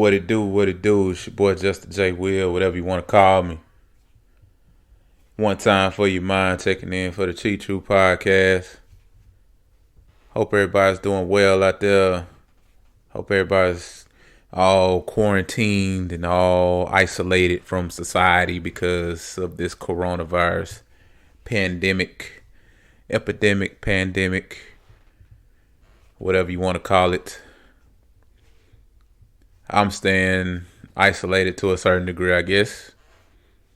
What it do, what it do. It's your boy Justin J. Will, whatever you want to call me. One time for your mind, checking in for the Cheat True podcast. Hope everybody's doing well out there. Hope everybody's all quarantined and all isolated from society because of this coronavirus pandemic, whatever you want to call it. I'm staying isolated to a certain degree, I guess.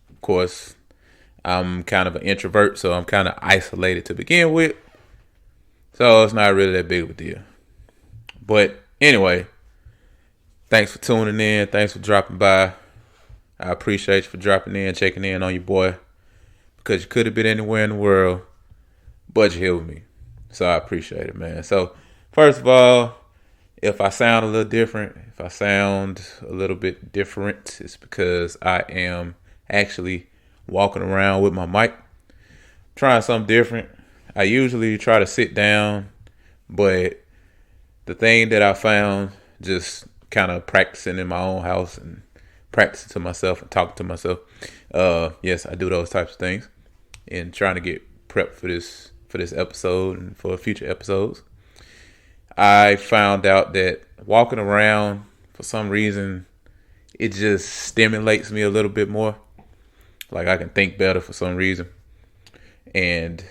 Of course, I'm kind of an introvert, so I'm kind of isolated to begin with. So it's not really that big of a deal. But anyway, thanks for tuning in. Thanks for dropping by. I appreciate you for dropping in, checking in on your boy. Because you could have been anywhere in the world, but you're here with me. So I appreciate it, man. So first of all, if I sound a little different, if I sound a little bit different, it's because I am actually walking around with my mic, trying something different. I usually try to sit down, but the thing that I found just kind of practicing in my own house and practicing to myself and talking to myself. Yes, I do those types of things and trying to get prepped for this episode and for future episodes. I found out that walking around, for some reason, it just stimulates me a little bit more. Like I can think better for some reason. And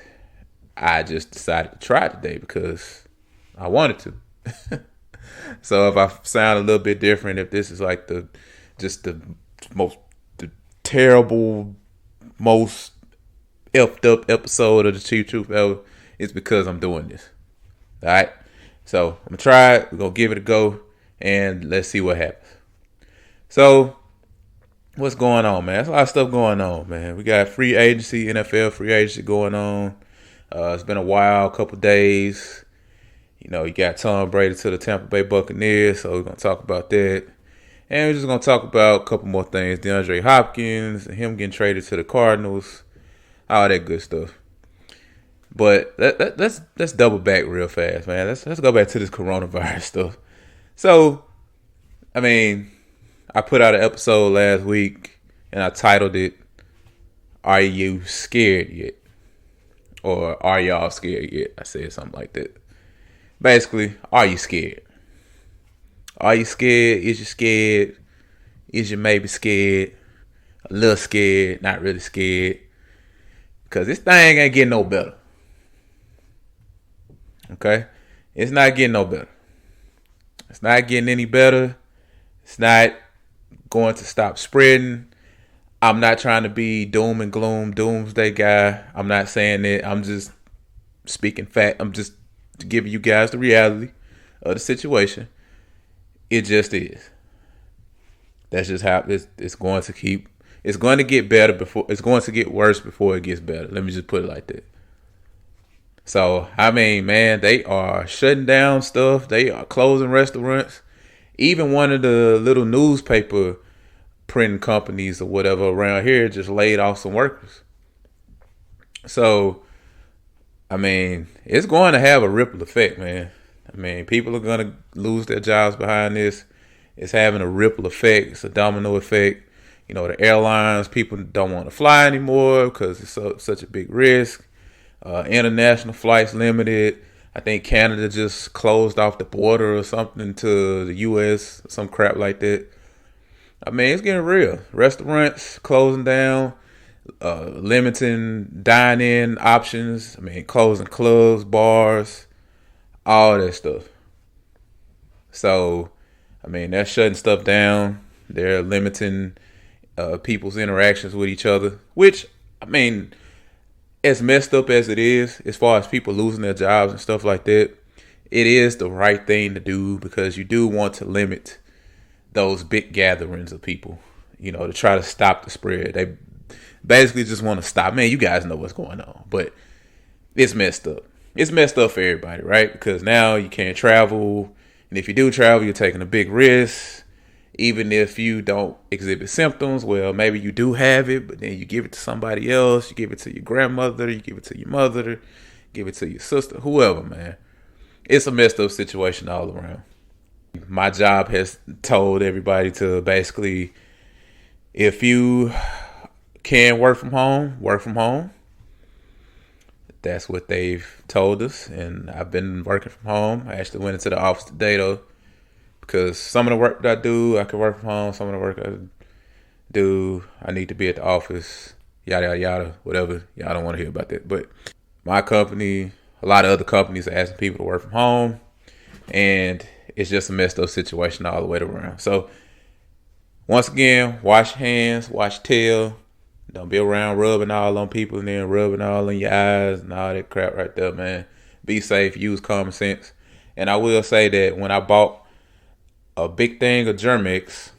I just decided to try it today because I wanted to. So if I sound a little bit different, if this is like the terrible, most effed up episode of the Chief Truth ever, it's because I'm doing this. All right. So I'm going to try it. We're going to give it a go. And let's see what happens. So what's going on, man? There's a lot of stuff going on, man. We got free agency, NFL free agency going on. It's been a while, a couple days. You know, you got Tom Brady to the Tampa Bay Buccaneers. So we're going to talk about that. And we're just going to talk about a couple more things. DeAndre Hopkins and him getting traded to the Cardinals. All that good stuff. But let's double back real fast, man. Let's go back to this coronavirus stuff. So, I mean, I put out an episode last week and I titled it, "Are you scared yet?" Or "Are y'all scared yet?" I said something like that. Basically, are you scared? Are you scared? Is you scared? Is you maybe scared? A little scared, not really scared. Because this thing ain't getting no better. Okay? It's not getting no better. It's not getting any better. It's not going to stop spreading. I'm not trying to be doom and gloom, doomsday guy. I'm not saying that. I'm just speaking fact. I'm just giving you guys the reality of the situation. It just is. That's just how it's going to keep. It's going to get better before. It's going to get worse before it gets better. Let me just put it like that. So, I mean, man, they are shutting down stuff. They are closing restaurants. Even one of the little newspaper printing companies or whatever around here just laid off some workers. So, I mean, it's going to have a ripple effect, man. I mean, people are going to lose their jobs behind this. It's having a ripple effect. It's a domino effect. You know, the airlines, people don't want to fly anymore because it's such a big risk. International flights limited. I think Canada just closed off the border or something to the U.S., some crap like that. I mean, it's getting real. Restaurants closing down, limiting dine-in options. I mean, closing clubs, bars, all that stuff. So, I mean, they're shutting stuff down. They're limiting people's interactions with each other, which, I mean, as messed up as it is, as far as people losing their jobs and stuff like that, it is the right thing to do because you do want to limit those big gatherings of people, you know, to try to stop the spread. They basically just want to stop. Man, you guys know what's going on, but it's messed up. It's messed up for everybody, right? Because now you can't travel. And if you do travel, you're taking a big risk. Even if you don't exhibit symptoms, well, maybe you do have it, but then you give it to somebody else. You give it to your grandmother. You give it to your mother. Give it to your sister. Whoever, man. It's a messed up situation all around. My job has told everybody to basically, if you can work from home, work from home. That's what they've told us, and I've been working from home. I actually went into the office today though, because some of the work that I do, I can work from home. Some of the work I do, I need to be at the office. Yada yada yada, whatever. Y'all don't want to hear about that, but my company, a lot of other companies are asking people to work from home, and it's just a messed up situation all the way around. So once again, wash your hands, wash your tail. Don't be around rubbing all on people and then rubbing all in your eyes and all that crap right there, man. Be safe, use common sense. And I will say that when I bought a big thing of Germix,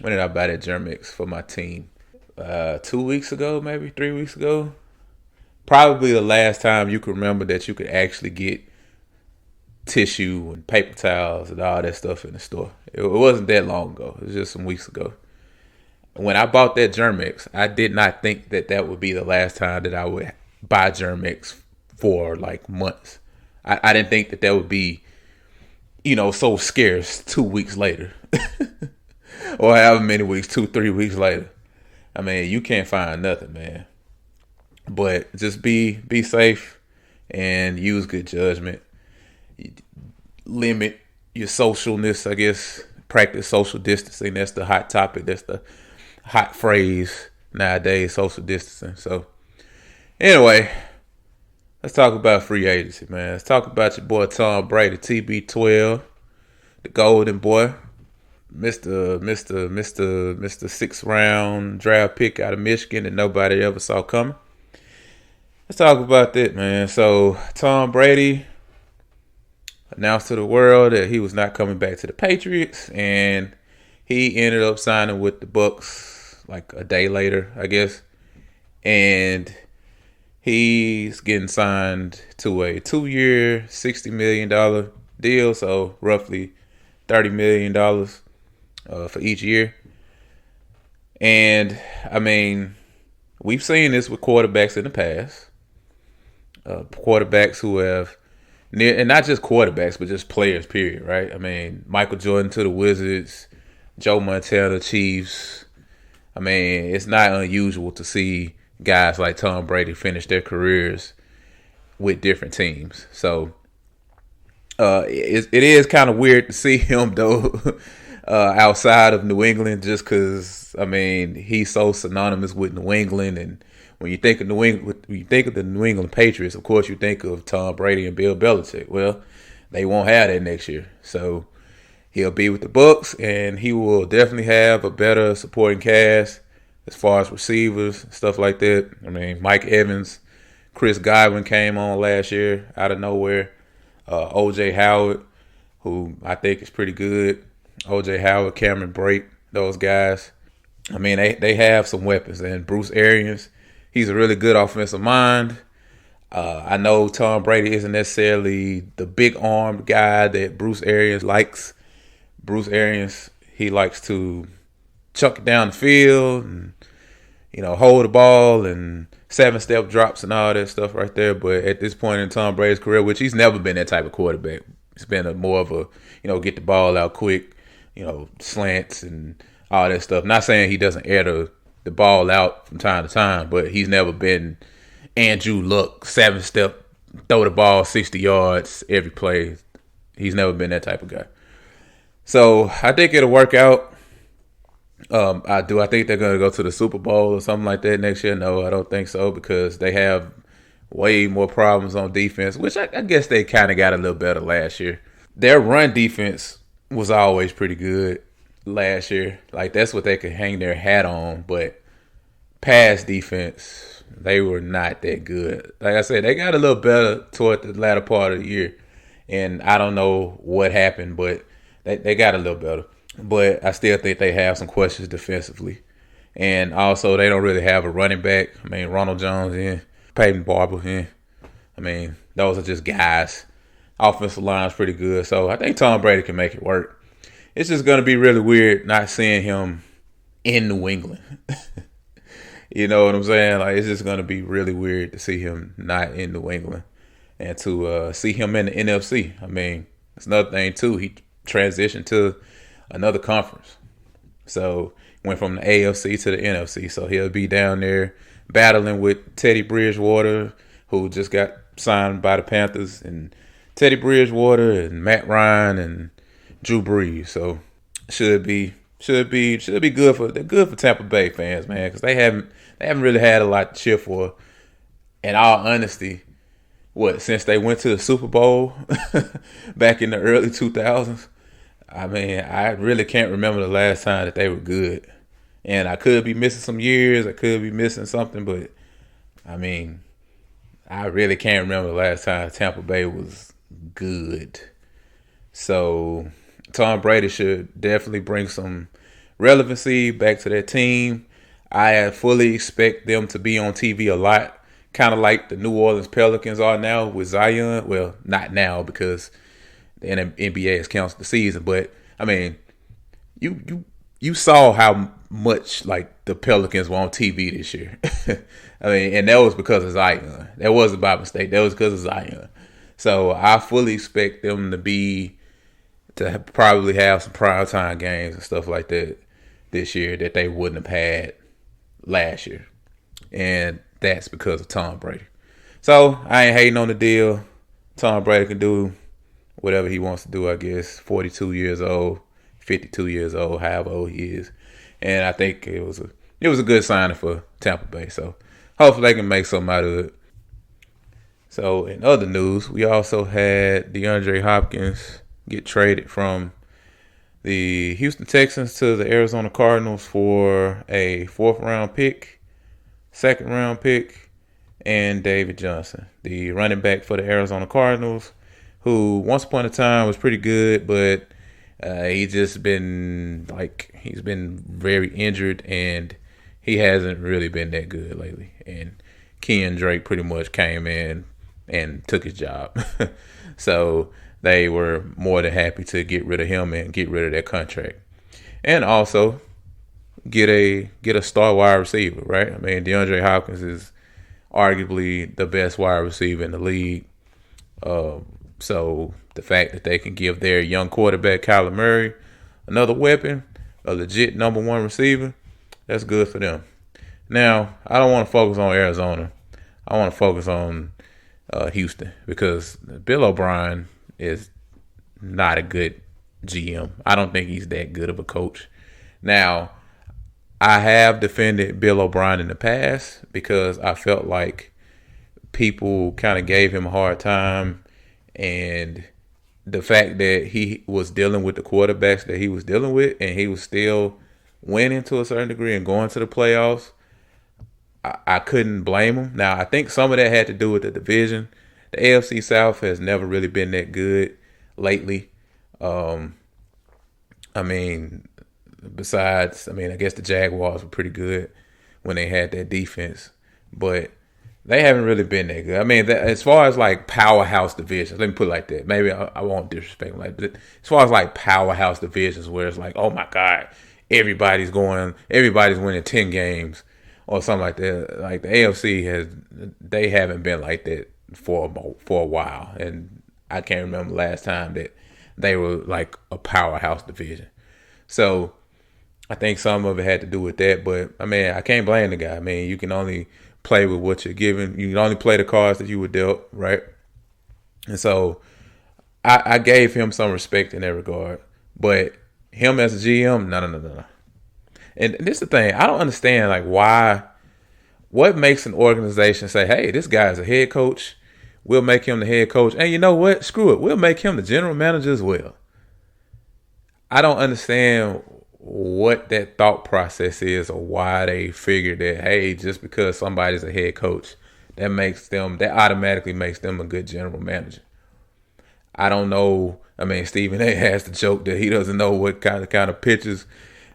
when did I buy that Germix for my team? 2 weeks ago, maybe 3 weeks ago. Probably the last time you can remember that you could actually get tissue and paper towels and all that stuff in the store. It wasn't that long ago. It was just some weeks ago. When I bought that Germix, I did not think that that would be the last time that I would buy Germix for like months. I didn't think that would be, so scarce 2 weeks later. Or however many weeks, 2-3 weeks later. I mean, you can't find nothing, man. But just be safe and use good judgment. Limit your socialness, I guess. Practice social distancing. That's the hot topic. That's the hot phrase nowadays, social distancing. So, anyway, let's talk about free agency, man. Let's talk about your boy Tom Brady, TB12, the golden boy, Mr. 6th round draft pick out of Michigan that nobody ever saw coming. Let's talk about that, man. So, Tom Brady announced to the world that he was not coming back to the Patriots, and he ended up signing with the Bucs like a day later, I guess. And he's getting signed to a 2-year, $60 million deal, so roughly $30 million for each year. And, I mean, we've seen this with quarterbacks in the past. Quarterbacks who have, and not just quarterbacks, but just players, period, right? I mean, Michael Jordan to the Wizards, Joe Montana, Chiefs. I mean, it's not unusual to see guys like Tom Brady finish their careers with different teams. So, it is kind of weird to see him, though, outside of New England, just because, I mean, he's so synonymous with New England. And when you think of the New England Patriots, of course, you think of Tom Brady and Bill Belichick. Well, they won't have that next year. So, he'll be with the Bucs, and he will definitely have a better supporting cast as far as receivers, stuff like that. I mean, Mike Evans, Chris Godwin came on last year out of nowhere. O.J. Howard, who I think is pretty good. O.J. Howard, Cameron Brake, those guys. I mean, they have some weapons. And Bruce Arians, he's a really good offensive mind. I know Tom Brady isn't necessarily the big-armed guy that Bruce Arians likes. Bruce Arians, he likes to chuck it down the field and, hold the ball and 7-step drops and all that stuff right there. But at this point in Tom Brady's career, which he's never been that type of quarterback, he's been more of a, get the ball out quick, slants and all that stuff. Not saying he doesn't air the ball out from time to time, but he's never been Andrew Luck, 7-step, throw the ball 60 yards every play. He's never been that type of guy. So I think it'll work out. I think they're going to go to the Super Bowl or something like that next year. No, I don't think so, because they have way more problems on defense, which I guess they kind of got a little better last year. Their run defense was always pretty good last year. Like, that's what they could hang their hat on. But pass defense, they were not that good. Like I said, they got a little better toward the latter part of the year. And I don't know what happened, but they got a little better. But I still think they have some questions defensively. And also, they don't really have a running back. I mean, Ronald Jones in, Peyton Barber in. I mean, those are just guys. Offensive line's pretty good. So I think Tom Brady can make it work. It's just going to be really weird not seeing him in New England. You know what I'm saying? Like, it's just going to be really weird to see him not in New England and to see him in the NFC. I mean, it's another thing, too. He transitioned to another conference. So went from the AFC to the NFC. So he'll be down there battling with Teddy Bridgewater, who just got signed by the Panthers, and Teddy Bridgewater and Matt Ryan and Drew Brees. So should be good for Tampa Bay fans, man, because they haven't really had a lot to cheer for. In all honesty, since they went to the Super Bowl back in the early 2000s. I mean, I really can't remember the last time that they were good. And I could be missing some years. I could be missing something. But, I mean, I really can't remember the last time Tampa Bay was good. So, Tom Brady should definitely bring some relevancy back to their team. I fully expect them to be on TV a lot. Kind of like the New Orleans Pelicans are now with Zion. Well, not now because the NBA has canceled the season, but I mean, you saw how much like the Pelicans were on TV this year. I mean, and that was because of Zion. That wasn't by mistake. That was because of Zion. So I fully expect them to probably have some primetime games and stuff like that this year that they wouldn't have had last year, and that's because of Tom Brady. So I ain't hating on the deal. Tom Brady can do whatever he wants to do, I guess. 42 years old, 52 years old, however old he is. And I think it was a good signing for Tampa Bay. So hopefully they can make something out of it. So in other news, we also had DeAndre Hopkins get traded from the Houston Texans to the Arizona Cardinals for a 4th-round pick, 2nd-round pick, and David Johnson, the running back for the Arizona Cardinals, who once upon a time was pretty good, but he's been very injured, and he hasn't really been that good lately. And Kenyon Drake pretty much came in and took his job. So they were more than happy to get rid of him and get rid of that contract. And also get a star wide receiver, right? I mean, DeAndre Hopkins is arguably the best wide receiver in the league. So the fact that they can give their young quarterback, Kyler Murray, another weapon, a legit number 1 receiver, that's good for them. Now, I don't want to focus on Arizona. I want to focus on Houston, because Bill O'Brien is not a good GM. I don't think he's that good of a coach. Now, I have defended Bill O'Brien in the past because I felt like people kind of gave him a hard time, and the fact that he was dealing with the quarterbacks that he was dealing with, and he was still winning to a certain degree and going to the playoffs, I couldn't blame him. Now, I think some of that had to do with the division. The AFC South has never really been that good lately. I guess the Jaguars were pretty good when they had that defense, but they haven't really been that good. I mean, as far as like powerhouse divisions, let me put it like that. Maybe I won't disrespect them, but as far as like powerhouse divisions where it's like, oh my God, everybody's winning 10 games or something like that. Like the AFC they haven't been like that for a while, and I can't remember the last time that they were like a powerhouse division. So I think some of it had to do with that, but I mean, I can't blame the guy. I mean, you can only play with what you're given. You can only play the cards that you were dealt, right? And so I gave him some respect in that regard, but him as a GM, no. And this is the thing. I don't understand, like, what makes an organization say, hey, this guy's a head coach, we'll make him the head coach, and you know what? Screw it. We'll make him the general manager as well. I don't understand what that thought process is, or why they figure that, hey, just because somebody's a head coach, that automatically makes them a good general manager. I don't know. I mean, Stephen A. has the joke that he doesn't know what kind of pitches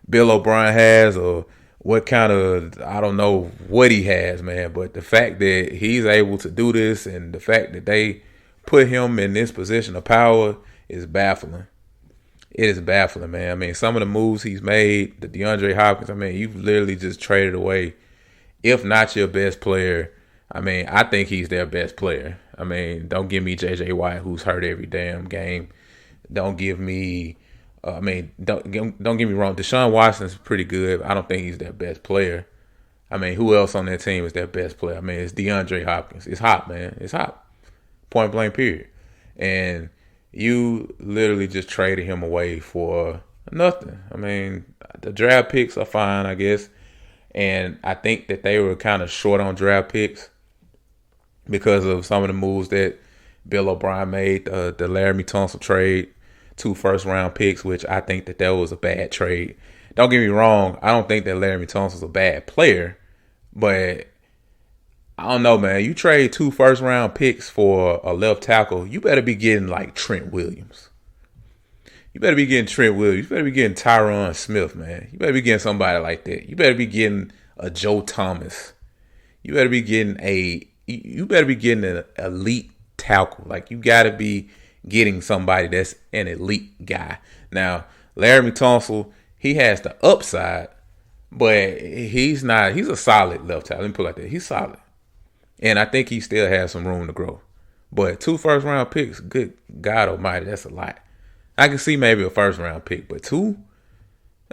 Bill O'Brien has, or what kind of, I don't know what he has, man. But the fact that he's able to do this, and the fact that they put him in this position of power, is baffling. It is baffling, man. I mean, some of the moves he's made, the DeAndre Hopkins, I mean, you've literally just traded away, if not your best player. I mean, I think he's their best player. I mean, don't give me J.J. Watt, who's hurt every damn game. don't give me. Don't get me wrong. Deshaun Watson's pretty good. I don't think he's their best player. I mean, who else on that team is their best player? I mean, it's DeAndre Hopkins. It's hot, man. It's hot. Point blank, period. And you literally just traded him away for nothing. I mean, the draft picks are fine, I guess. And I think that they were kind of short on draft picks because of some of the moves that Bill O'Brien made. The Laramie Tunsil trade, 2 first-round picks, which I think that was a bad trade. Don't get me wrong. I don't think that Laramie Tunsil's a bad player, but I don't know, man. You trade 2 first-round picks for a left tackle, you better be getting like Trent Williams. You better be getting Trent Williams. You better be getting Tyron Smith, man. You better be getting somebody like that. You better be getting a Joe Thomas. You better be getting an elite tackle. Like, you got to be getting somebody that's an elite guy. Now, Laramie Tunsil, he has the upside, but he's a solid left tackle. Let me put it like that. He's solid. And I think he still has some room to grow. But 2 first-round picks, good God almighty, that's a lot. I can see maybe a first-round pick, but 2?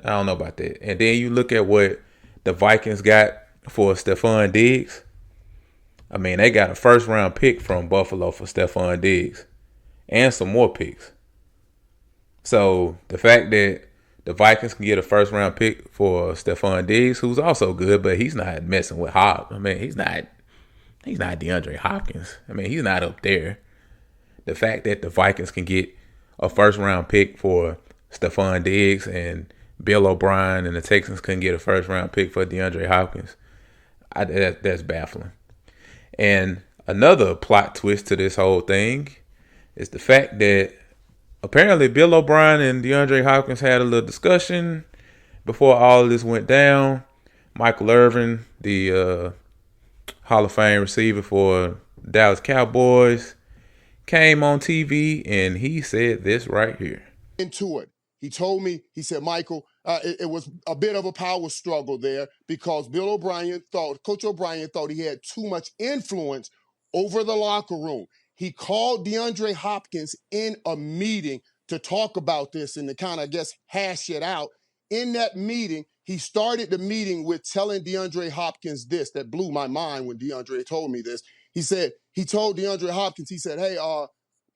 I don't know about that. And then you look at what the Vikings got for Stephon Diggs. I mean, they got a first-round pick from Buffalo for Stephon Diggs and some more picks. So the fact that the Vikings can get a first-round pick for Stephon Diggs, who's also good, but he's not messing with Hop. I mean, he's not DeAndre Hopkins. I mean, he's not up there. The fact that the Vikings can get a first-round pick for Stephon Diggs and Bill O'Brien and the Texans couldn't get a first-round pick for DeAndre Hopkins, that's baffling. And another plot twist to this whole thing is the fact that apparently Bill O'Brien and DeAndre Hopkins had a little discussion before all of this went down. Michael Irvin, the Hall of Fame receiver for Dallas Cowboys, came on TV and he said this right here. Into it. He told me, he said, Michael, it was a bit of a power struggle there because Coach O'Brien thought he had too much influence over the locker room. He called DeAndre Hopkins in a meeting to talk about this and to kind of, hash it out. In that meeting, he started the meeting with telling DeAndre Hopkins this. That blew my mind when DeAndre told me this. He told DeAndre Hopkins, he said, hey,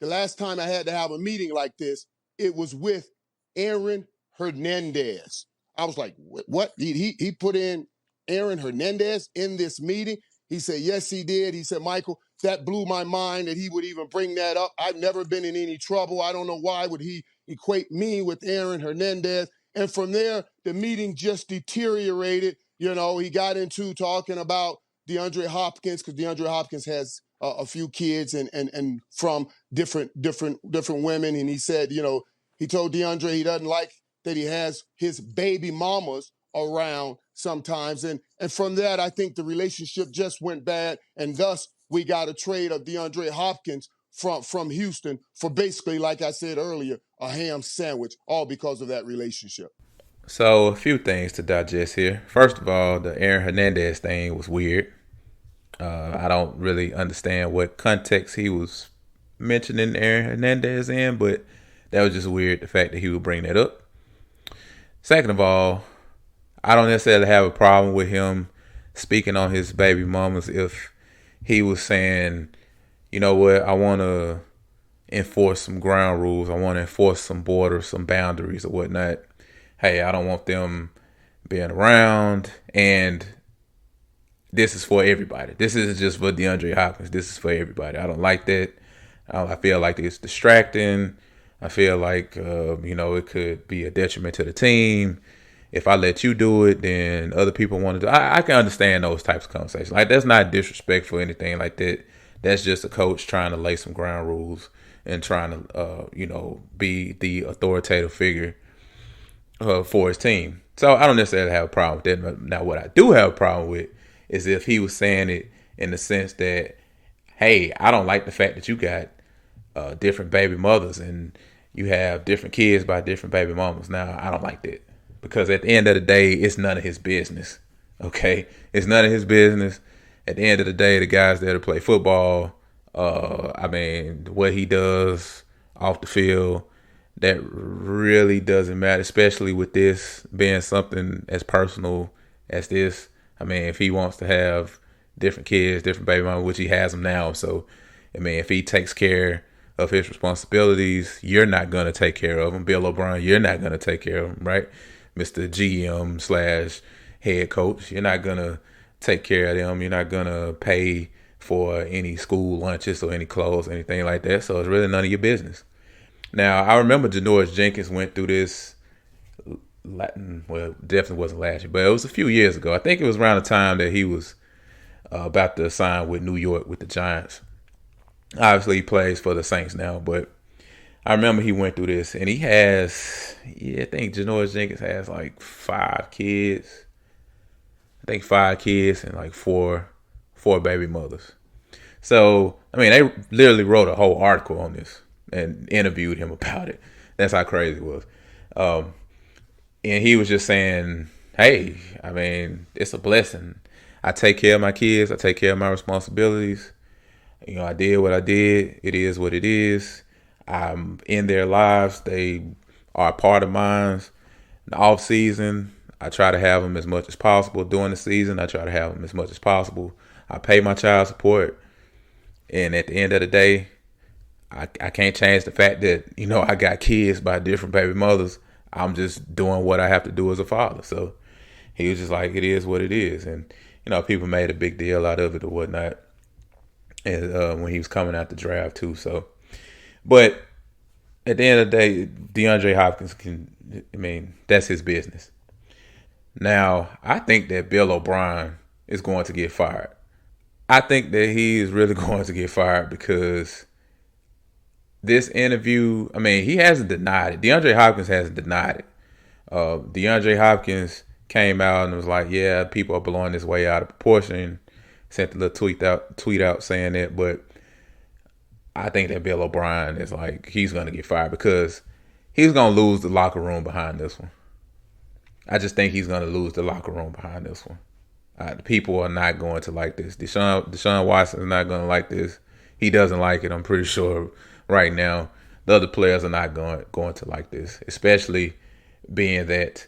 the last time I had to have a meeting like this, it was with Aaron Hernandez. I was like, what? He put in Aaron Hernandez in this meeting? He said, yes, he did. He said, Michael, that blew my mind that he would even bring that up. I've never been in any trouble. I don't know why would he equate me with Aaron Hernandez. And from there, the meeting just deteriorated. You know, he got into talking about DeAndre Hopkins because DeAndre Hopkins has a few kids and from different women. And he said, he told DeAndre he doesn't like that he has his baby mamas around sometimes. And from that, I think the relationship just went bad. And thus, we got a trade of DeAndre Hopkins from Houston for basically, like I said earlier, a ham sandwich, all because of that relationship. So a few things to digest here. First of all, the Aaron Hernandez thing was weird. I don't really understand what context he was mentioning Aaron Hernandez in, but that was just weird, the fact that he would bring that up. Second of all, I don't necessarily have a problem with him speaking on his baby mamas if he was saying, you know what, I want to enforce some ground rules. I want to enforce some borders, some boundaries or whatnot. Hey, I don't want them being around, and this is for everybody. This isn't just for DeAndre Hopkins. This is for everybody. I don't like that. I feel like it's distracting. I feel like, it could be a detriment to the team. If I let you do it, then other people want to do it. I can understand those types of conversations. Like, that's not disrespectful or anything like that. That's just a coach trying to lay some ground rules and trying to, be the authoritative figure for his team. So I don't necessarily have a problem with that. Now, what I do have a problem with is if he was saying it in the sense that, hey, I don't like the fact that you got different baby mothers and you have different kids by different baby mamas. Now, I don't like that because at the end of the day, it's none of his business. Okay? It's none of his business. At the end of the day, the guy's there to play football. What he does off the field, that really doesn't matter, especially with this being something as personal as this. I mean, if he wants to have different kids, different baby mamas, which he has them now, so I mean, if he takes care of his responsibilities, you're not gonna take care of him. Bill O'Brien, you're not gonna take care of him, right? Mr. GM slash head coach, you're not gonna take care of them. You're not gonna pay for any school lunches or any clothes, or anything like that. So it's really none of your business. Now, I remember Janoris Jenkins went through this well, definitely wasn't last year, but it was a few years ago. I think it was around the time that he was about to sign with New York with the Giants. Obviously, he plays for the Saints now, but I remember he went through this, and he has, I think Janoris Jenkins has like 5 kids. I think 5 kids and like four baby mothers. So, I mean, they literally wrote a whole article on this and interviewed him about it. That's how crazy it was. And he was just saying, hey, I mean, it's a blessing. I take care of my kids. I take care of my responsibilities. You know, I did what I did. It is what it is. I'm in their lives. They are a part of mine. In the off season, I try to have them as much as possible. During the season, I try to have them as much as possible. I pay my child support. And at the end of the day, I can't change the fact that, you know, I got kids by different baby mothers. I'm just doing what I have to do as a father. So he was just like, it is what it is. And, you know, people made a big deal out of it or whatnot. And when he was coming out the draft too. So, but at the end of the day, DeAndre Hopkins that's his business. Now, I think that Bill O'Brien is going to get fired. I think that he is really going to get fired because this interview, I mean, he hasn't denied it. DeAndre Hopkins hasn't denied it. DeAndre Hopkins came out and was like, yeah, people are blowing this way out of proportion. Sent a little tweet out saying that, but I think that Bill O'Brien is like, he's going to get fired because he's going to lose the locker room behind this one. I just think he's going to lose the locker room behind this one. The people are not going to like this. Deshaun Watson is not going to like this. He doesn't like it, I'm pretty sure right now. The other players are not going to like this, especially being that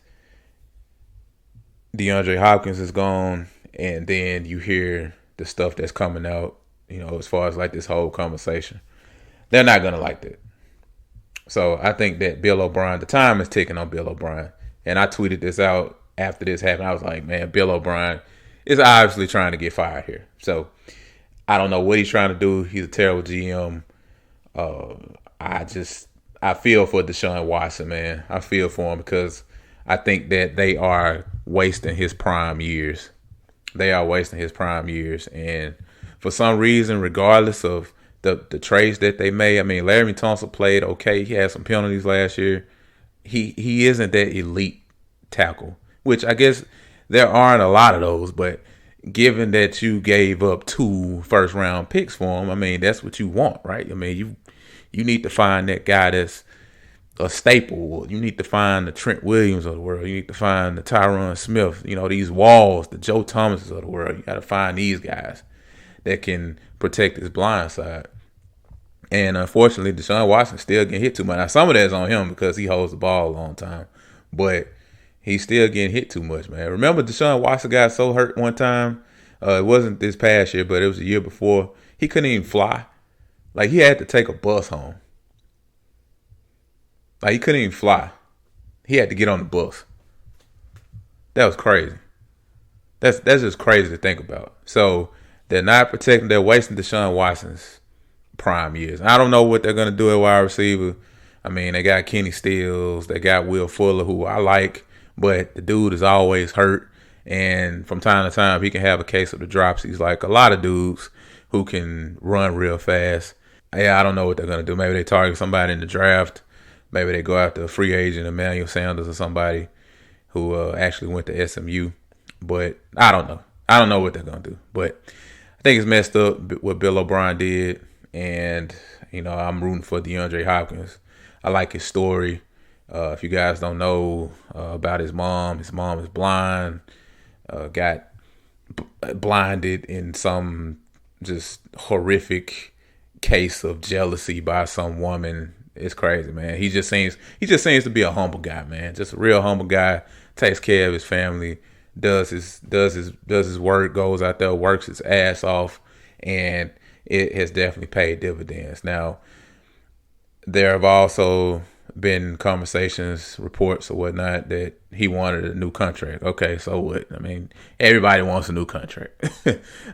DeAndre Hopkins is gone, and then you hear the stuff that's coming out, you know, as far as like this whole conversation. They're not going to like that. So I think that Bill O'Brien, the time is ticking on Bill O'Brien. And I tweeted this out after this happened. I was like, man, Bill O'Brien is obviously trying to get fired here. So I don't know what he's trying to do. He's a terrible GM. I feel for Deshaun Watson, man. I feel for him because I think that they are wasting his prime years. They are wasting his prime years. And for some reason, regardless of the trades that they made, I mean, Larry Tunsil played okay. He had some penalties last year. He isn't that elite tackle, which I guess there aren't a lot of those. But given that you gave up 2 first-round picks for him, I mean, that's what you want, right? I mean, you need to find that guy that's a staple. You need to find the Trent Williams of the world. You need to find the Tyron Smith. You know, these Walls, the Joe Thomases of the world. You got to find these guys that can protect his blind side. And unfortunately, Deshaun Watson still getting hit too much. Now, some of that's on him because he holds the ball a long time. But he's still getting hit too much, man. Remember Deshaun Watson got so hurt one time? It wasn't this past year, but it was the year before. He couldn't even fly. Like, he had to take a bus home. Like, he couldn't even fly. He had to get on the bus. That was crazy. That's just crazy to think about. So, they're not protecting. They're wasting Deshaun Watson's prime years. I don't know what they're going to do at wide receiver. I mean, they got Kenny Stills. They got Will Fuller, who I like. But the dude is always hurt. And from time to time, he can have a case of the dropsies like a lot of dudes who can run real fast. Yeah, I don't know what they're going to do. Maybe they target somebody in the draft. Maybe they go after a free agent, Emmanuel Sanders or somebody who actually went to SMU. But I don't know. I don't know what they're going to do. But I think it's messed up what Bill O'Brien did. And, you know, I'm rooting for DeAndre Hopkins. I like his story. If you guys don't know about his mom is blind. Got blinded in some just horrific case of jealousy by some woman It's crazy, man. He just seems to be a humble guy, man. Just a real humble guy. Takes care of his family, does his work, goes out there, works his ass off, and it has definitely paid dividends. Now, there have also been conversations, reports or whatnot that he wanted a new contract. Okay, so what? I mean, everybody wants a new contract.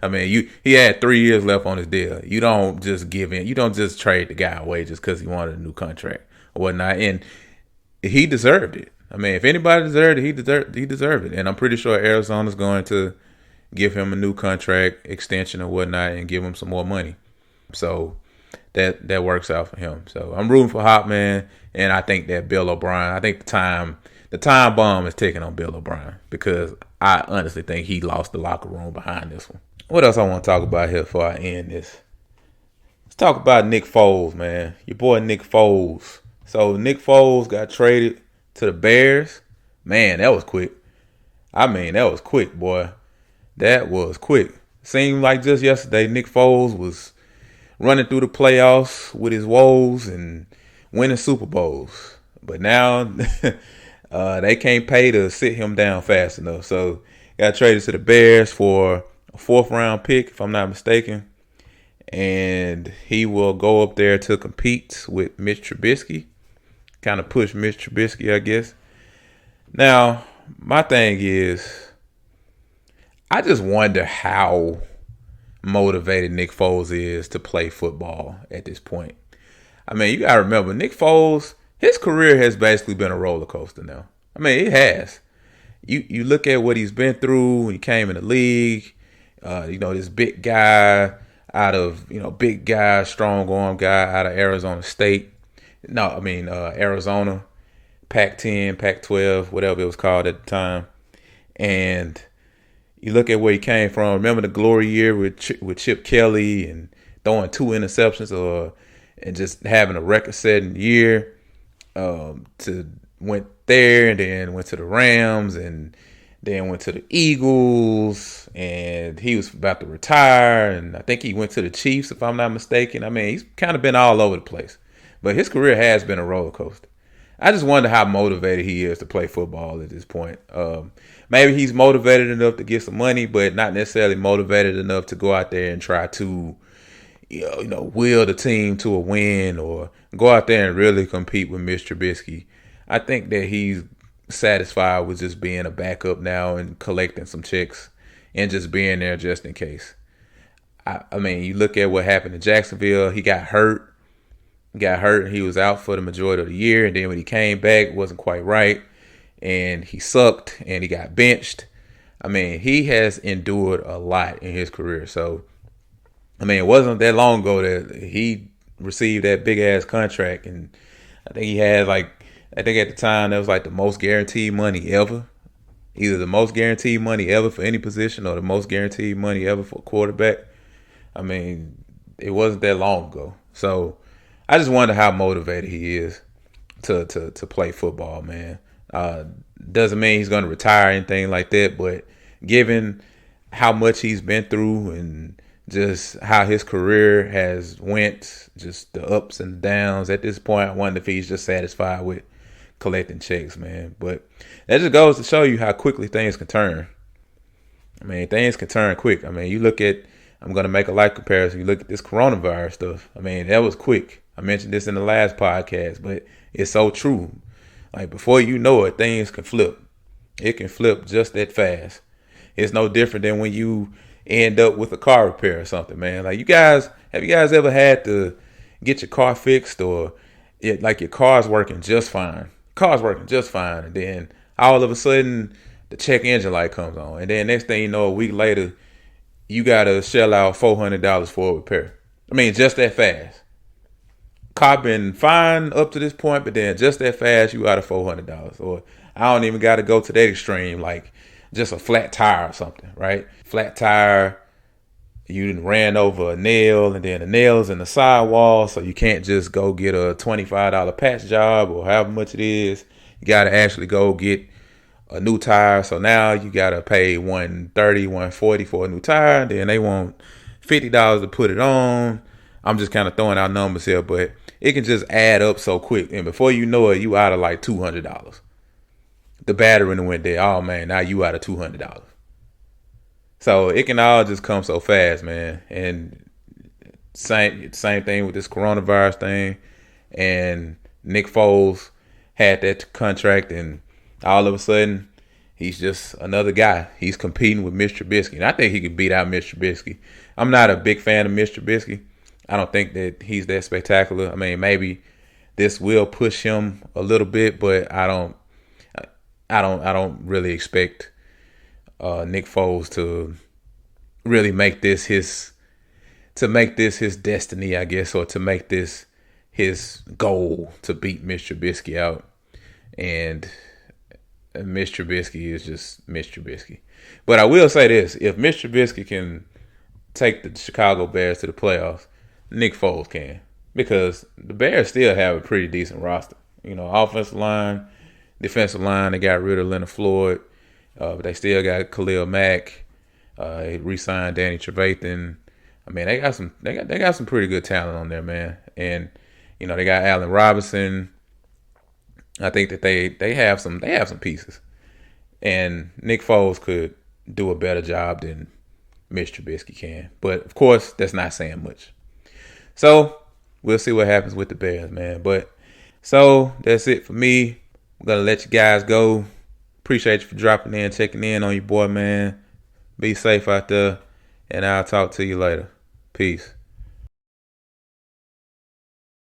I mean, he had 3 years left on his deal. You don't just give in. You don't just trade the guy away just because he wanted a new contract or whatnot. And he deserved it. I mean, if anybody deserved it, he deserved it. And I'm pretty sure Arizona's going to give him a new contract extension or whatnot and give him some more money. So that works out for him. So I'm rooting for Hop, man, and I think that Bill O'Brien. I think the time bomb is ticking on Bill O'Brien because I honestly think he lost the locker room behind this one. What else I want to talk about here before I end this? Let's talk about Nick Foles, man. Your boy Nick Foles. So Nick Foles got traded to the Bears. Man, that was quick. I mean, that was quick, boy. That was quick. Seemed like just yesterday, Nick Foles was running through the playoffs with his woes and winning Super Bowls. But now they can't pay to sit him down fast enough. So got traded to the Bears for a 4th round pick, if I'm not mistaken. And he will go up there to compete with Mitch Trubisky. Kind of push Mitch Trubisky, I guess. Now, my thing is, I just wonder how motivated Nick Foles is to play football at this point. I mean, you got to remember, Nick Foles, his career has basically been a roller coaster now. I mean, it has. You look at what he's been through when he came in the league. This big guy big guy, strong arm guy out of Arizona State. Arizona, Pac-10, Pac-12, whatever it was called at the time. And you look at where he came from. Remember the glory year with Chip Kelly and throwing 2 interceptions and just having a record-setting year. Went there and then went to the Rams and then went to the Eagles, and he was about to retire. And I think he went to the Chiefs, if I'm not mistaken. I mean, he's kind of been all over the place. But his career has been a roller coaster. I just wonder how motivated he is to play football at this point. Maybe he's motivated enough to get some money, but not necessarily motivated enough to go out there and try to, will the team to a win or go out there and really compete with Mr. Trubisky. I think that he's satisfied with just being a backup now and collecting some checks and just being there just in case. I mean, you look at what happened in Jacksonville. He got hurt. He was out for the majority of the year, and then when he came back, it wasn't quite right, and he sucked, and he got benched. I mean, he has endured a lot in his career. So, I mean, it wasn't that long ago that he received that big-ass contract, and I think he had, at the time, that was, the most guaranteed money ever. Either the most guaranteed money ever for any position or the most guaranteed money ever for a quarterback. I mean, it wasn't that long ago. So, I just wonder how motivated he is to play football, man. Doesn't mean he's going to retire or anything like that, but given how much he's been through and just how his career has went, just the ups and downs, at this point, I wonder if he's just satisfied with collecting checks, man. But that just goes to show you how quickly things can turn. I mean, things can turn quick. I mean, you look at, I'm going to make a light comparison. You look at this coronavirus stuff. I mean, that was quick. I mentioned this in the last podcast, but it's so true. Before you know it, things can flip. It can flip just that fast. It's no different than when you end up with a car repair or something, man. Have you guys ever had to get your car fixed or your car's working just fine? And then all of a sudden the check engine light comes on. And then next thing you know, a week later, you got to shell out $400 for a repair. I mean, just that fast. Car been fine up to this point, but then just that fast, you out of $400. Or I don't even got to go to that extreme, like just a flat tire or something, right? Flat tire, you ran over a nail, and then the nail's in the sidewall, so you can't just go get a $25 patch job or however much it is. You got to actually go get a new tire. So now you got to pay $130, $140 for a new tire, and then they want $50 to put it on. I'm just kind of throwing out numbers here, but it can just add up so quick, and before you know it, you out of like $200. The battery went there. Oh man, now you out of $200. So it can all just come so fast, man. And same thing with this coronavirus thing. And Nick Foles had that contract, and all of a sudden, he's just another guy. He's competing with Mr. Trubisky, and I think he could beat out Mr. Trubisky. I'm not a big fan of Mr. Trubisky. I don't think that he's that spectacular. I mean, maybe this will push him a little bit, but I don't really expect Nick Foles to really make this his destiny, I guess, or to make this his goal to beat Mr. Trubisky out. And Mr. Trubisky is just Mr. Trubisky. But I will say this: if Mr. Trubisky can take the Chicago Bears to the playoffs, Nick Foles can, because the Bears still have a pretty decent roster. You know, offensive line, defensive line. They got rid of Leonard Floyd, but they still got Khalil Mack. They re-signed Danny Trevathan. I mean, they got some pretty good talent on there, man. And you know, they got Allen Robinson. I think that they have some pieces, and Nick Foles could do a better job than Mr. Trubisky can. But of course, that's not saying much. So we'll see what happens with the Bears, man. But so that's it for me. I'm gonna let you guys go. Appreciate you for dropping in, checking in on your boy, man. Be safe out there, and I'll talk to you later. Peace.